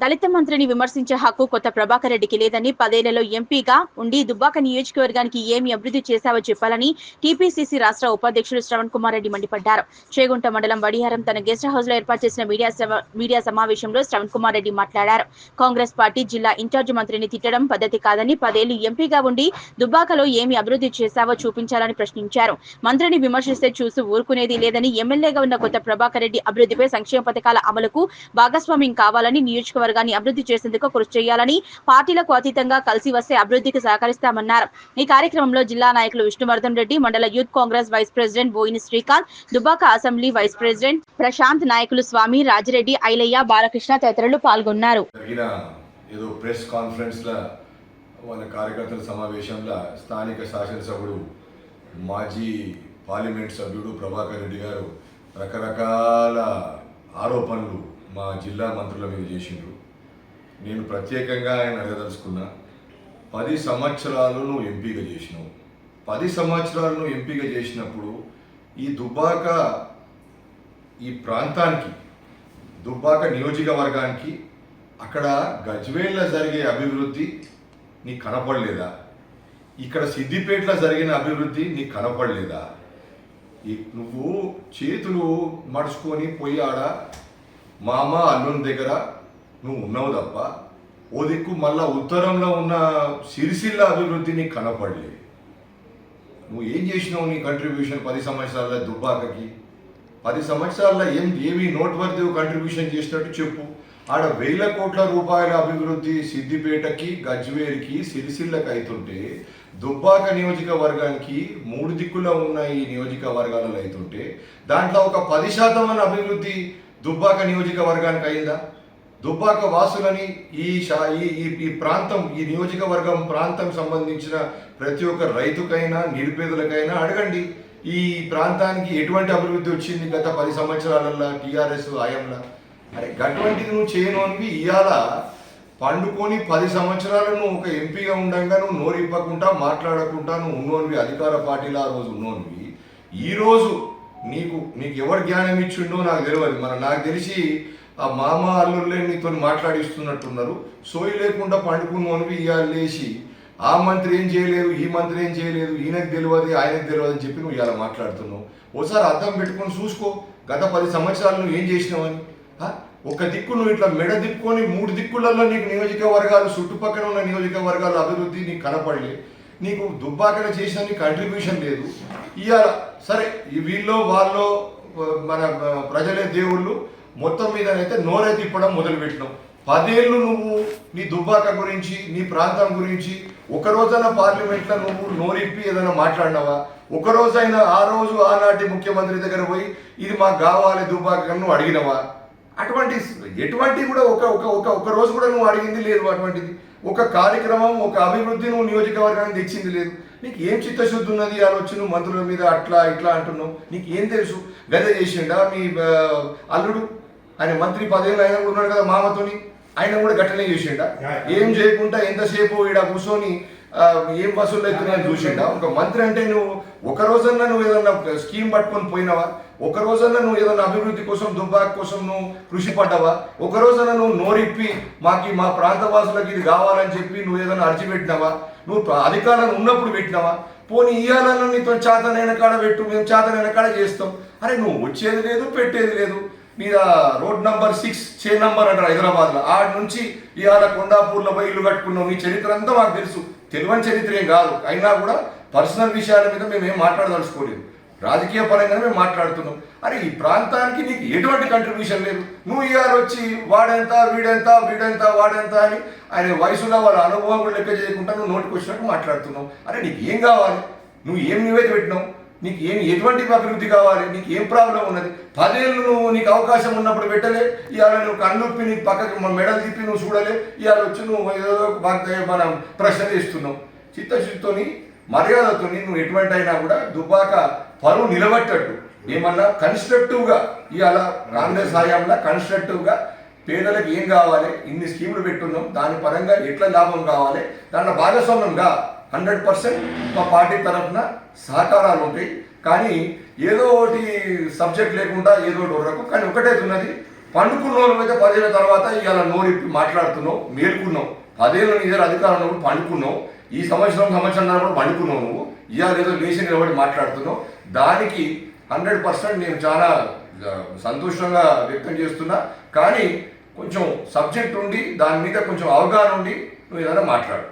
దళిత మంత్రిని విమర్శించే హక్కు కొత్త ప్రభాకర్ రెడ్డికి లేదని 10 ఏళ్లలో ఎంపీగా ఉండి దుబ్బాక నియోజకవర్గానికి ఏమి అభివృద్ధి చేశావో చెప్పాలని టీపీసీసీ రాష్ట్ర ఉపాధ్యక్షుడు శ్రవణ్ కుమార్ రెడ్డి మండిపడ్డారు. చేగుంట మండలం వడియారం తన గెస్ట్ హౌస్ లో ఏర్పాటు చేసిన మీడియా సమావేశంలో శ్రవణ్ కుమార్ రెడ్డి మాట్లాడారు. కాంగ్రెస్ పార్టీ జిల్లా ఇన్ఛార్జ్ మంత్రిని తిట్టడం పద్ధతి కాదని 10 ఏళ్లు ఎంపీగా ఉండి దుబ్బాకలో ఏమి అభివృద్ధి చేశావో చూపించాలని ప్రశ్నించారు. మంత్రిని విమర్శిస్తే చూసి ఊరుకునేది లేదని ఎమ్మెల్యేగా ఉన్న కొత్త ప్రభాకర్ రెడ్డి అభివృద్ధిపై సంక్షేమ పథకాల అమలుకు భాగస్వామ్యం కావాలని నియోజకవర్గాన్ని అభివృద్ధి చేసేందుకు కృషి చేయాలని పార్టీలకు అతీతంగా కలిసి వస్తే అభివృద్ధికి సహకరిస్తామన్నారు. ఈ కార్యక్రమంలో జిల్లా నాయకులు విష్ణువర్ధన్ రెడ్డి, మండల youth Congress vice president Boini Srikanth, Dubbaka assembly vice president Prashanth, నాయకులు స్వామి, రాజిరెడ్డి, ఐలయ్య, బాలకృష్ణ తదితరులు పాల్గొన్నారు. ఏదో ప్రెస్ కాన్ఫరెన్స్ లా వాళ్ళ కార్యకర్తల సమావేశంలో స్థానిక శాసనసభ్యుడు మాజీ పార్లమెంట్ సభ్యుడు ప్రభాకర్ రెడ్డి గారు రకరకాల ఆరోపణలు మా జిల్లా మంత్రుల మీద చేసిండ్రు. నేను ప్రత్యేకంగా ఆయన అడగదలుచుకున్నా, 10 సంవత్సరాలు నువ్వు ఎంపీగా చేసినావు. 10 సంవత్సరాలు నువ్వు ఎంపీగా చేసినప్పుడు ఈ దుబ్బాక ఈ ప్రాంతానికి, దుబ్బాక నియోజకవర్గానికి అక్కడ గజ్వేల్లో జరిగే అభివృద్ధి నీకు కనపడలేదా? ఇక్కడ సిద్దిపేటలో జరిగిన అభివృద్ధి నీకు కనపడలేదా? నువ్వు చేతులు మడుచుకొని పోయి ఆడ మామ అల్లుని దగ్గర నువ్వు ఉన్నావు తప్ప ఓ దిక్కు మళ్ళా ఉత్తరంలో ఉన్న సిరిసిల్ల అభివృద్ధి నీకు కనపడలేదు. నువ్వు ఏం చేసినావు? నీ కంట్రిబ్యూషన్ 10 సంవత్సరాల దుబ్బాకకి 10 సంవత్సరాల్లో ఏమి నోట్వర్ది కంట్రిబ్యూషన్ చేసినట్టు చెప్పు. ఆడ 1000 కోట్ల రూపాయల అభివృద్ధి సిద్దిపేటకి, గజ్వేల్కి, సిరిసిల్లకి అవుతుంటే దుబ్బాక నియోజకవర్గానికి 3 దిక్కులో ఉన్న ఈ నియోజకవర్గాలలో అవుతుంటే దాంట్లో ఒక 10% అన్న అభివృద్ధి దుబ్బాక నియోజకవర్గానికి అయిందా? దుబ్బాక వాసులని ఈ ప్రాంతం, ఈ నియోజకవర్గం ప్రాంతం సంబంధించిన ప్రతి ఒక్క రైతుకైనా నిరుపేదలకైనా అడగండి, ఈ ప్రాంతానికి ఎటువంటి అభివృద్ధి వచ్చింది గత 10 సంవత్సరాలలో టీఆర్ఎస్ హయాంలో? అరే అటువంటిది నువ్వు చేయనోనివి ఇవాళ పండుకొని 10 సంవత్సరాలు నువ్వు ఒక ఎంపీగా ఉండగా నువ్వు నోరిప్పకుండా మాట్లాడకుండా నువ్వు ఉన్నోనివి, అధికార పార్టీలో ఆ రోజు ఉన్నోనివి. ఈరోజు నీకు ఎవరు జ్ఞానం ఇచ్చిండో నాకు తెలియదు. నాకు తెలిసి ఆ మామ అల్లుళ్ళే నీతో మాట్లాడిస్తున్నట్టున్నారు. సోయి లేకుండా పండుకున్నోనివి ఇవాళ లేచి ఆ మంత్రి ఏం చేయలేదు, ఈ మంత్రి ఏం చేయలేదు, ఈయనకు తెలియదు, ఆయనకు తెలియదు అని చెప్పి నువ్వు ఇవాళ మాట్లాడుతున్నావు. ఒకసారి అర్థం పెట్టుకొని చూసుకో, గత 10 సంవత్సరాలు నువ్వు ఏం చేసినావని. ఒక దిక్కు నువ్వు ఇట్లా మెడ దిక్కుని 3 దిక్కులలో నీకు నియోజకవర్గాలు, చుట్టుపక్కల ఉన్న నియోజకవర్గాల అభివృద్ధి నీకు కనపడలే. నీకు దుబ్బాకన చేసిన నీ కంట్రిబ్యూషన్ లేదు. ఇవాళ సరే వీళ్ళు వాళ్ళు మన ప్రజలే దేవుళ్ళు మొత్తం మీదనైతే నోరే తిప్పడం మొదలుపెట్టినావు. 10 ఏళ్ళు నువ్వు నీ దుబ్బాక గురించి, నీ ప్రాంతం గురించి ఒక రోజైనా పార్లమెంట్లో నువ్వు నోరిప్పి ఏదైనా మాట్లాడినావా? ఒక రోజైనా ఆ రోజు ఆనాటి ముఖ్యమంత్రి దగ్గర పోయి ఇది మాకు కావాలి దుబ్బాక నువ్వు అడిగినవా? ఎటువంటి కూడా ఒక రోజు కూడా నువ్వు అడిగింది లేదు. అటువంటిది ఒక కార్యక్రమం, ఒక అభివృద్ధి నువ్వు నియోజకవర్గానికి తెచ్చింది లేదు. నీకు ఏం చిత్తశుద్ధి ఉన్నది? ఆలోచన నువ్వు మంత్రుల మీద అట్లా ఇట్లా అంటున్నావు. నీకు ఏం తెలుసు? గదే చేసిండా మీ అల్లుడు? ఆయన మంత్రి 10 ఏళ్ళు ఆయన కూడా ఉన్నాడు కదా మామతోని, ఆయన కూడా గట్టనే చేసిండా? ఏం చేయకుండా ఎంతసేపు ఈడ కూర్చొని ఏం వసూలు అవుతున్నాయని చూసిండా? ఒక మంత్రి అంటే నువ్వు ఒక రోజన్నా నువ్వు ఏదన్నా స్కీమ్ పట్టుకొని పోయినావా? ఒక రోజన్నా నువ్వు ఏదైనా అభివృద్ధి కోసం, దుబ్బాక కోసం నువ్వు కృషి పడ్డావా? ఒక రోజన్నా నువ్వు నోరిప్పి మా ప్రాంత వాసులకు ఇది కావాలని చెప్పి నువ్వు ఏదైనా అర్జీ పెట్టినావా? నువ్వు అధికారం ఉన్నప్పుడు పెట్టినావా? పోనీ ఇయ్యాలన్నా నీతో చేతనైన కాడ పెట్టు, మేము చేతనైన కాడ చేస్తాం. అరే నువ్వు వచ్చేది లేదు, పెట్టేది లేదు. మీద రోడ్ నంబర్ 6 చే నంబర్ అంటారు హైదరాబాద్లో, ఆడ నుంచి ఇవాళ కొండాపూర్లో పోయి ఇల్లు కట్టుకున్నావు. నీ చరిత్ర అంతా మాకు తెలుసు, తెలియని చరిత్ర ఏం కాదు. అయినా కూడా పర్సనల్ విషయాల మీద మేము ఏం మాట్లాడదలుచుకోలేదు, రాజకీయ పరంగానే మేము మాట్లాడుతున్నాం. అరే ఈ ప్రాంతానికి నీకు ఎటువంటి కంట్రిబ్యూషన్ లేదు. నువ్వు ఇవాళ వచ్చి వాడెంత, వీడెంత, వాడెంత అని ఆయన వయసులో వాళ్ళ అనుభవం కూడా లెక్క చేయకుండా నువ్వు నోటికి వచ్చినట్టు మాట్లాడుతున్నావు. అరే నీకు ఏం కావాలి? నువ్వు ఏం నివేదిక పెట్టినావు? నీకు ఎటువంటి అభివృద్ధి కావాలి? నీకు ఏం ప్రాబ్లం ఉన్నది? 10 ఏళ్ళు నువ్వు నీకు అవకాశం ఉన్నప్పుడు పెట్టలే. ఇవాళ నువ్వు కన్నుప్పి నీకు పక్కకి మెడల్ తిప్పి నువ్వు చూడలే. ఇవాళ వచ్చి నువ్వు ఏదో మనం ప్రశ్న చేస్తున్నావు. చిత్తశుద్ధితోని, మర్యాదతోని నువ్వు ఎటువంటి అయినా కూడా దుబ్బాక పరువు నిలబట్టట్టు ఏమన్నా కన్స్ట్రక్టివ్గా ఇవాళ కాంగ్రెస్ హయాంలో కన్స్ట్రక్టివ్గా పేదలకు ఏం కావాలి, ఇన్ని స్కీములు పెట్టున్నాం, దాని పరంగా ఎట్లా లాభం కావాలి, దాంట్లో భాగస్వామ్యంగా 100% మా పార్టీ తరఫున సహకారాలు ఉంటాయి. కానీ ఏదో ఒకటి సబ్జెక్ట్ లేకుండా ఏదో ఒకటి ఉండకు. కానీ ఒకటే ఉన్నది, పండుకున్నోళ్ళు అయితే 10 ఏళ్ళ తర్వాత ఇవాళ నోరిప్పి మాట్లాడుతున్నావు, మేల్కున్నావు. 10 ఏళ్ళ నీ దగ్గర అధికారం ఉన్నప్పుడు పండుకున్నావు, ఈ సంవత్సరం కూడా పండుకున్నావు. నువ్వు ఇవాళ ఏదో లేచి నిలబడి మాట్లాడుతున్నావు. దానికి 100% నేను చాలా సంతోషంగా వ్యక్తం చేస్తున్నా. కానీ కొంచెం సబ్జెక్ట్ ఉండి దాని మీద కొంచెం అవగాహన ఉండి నువ్వు ఏదైనా మాట్లాడు.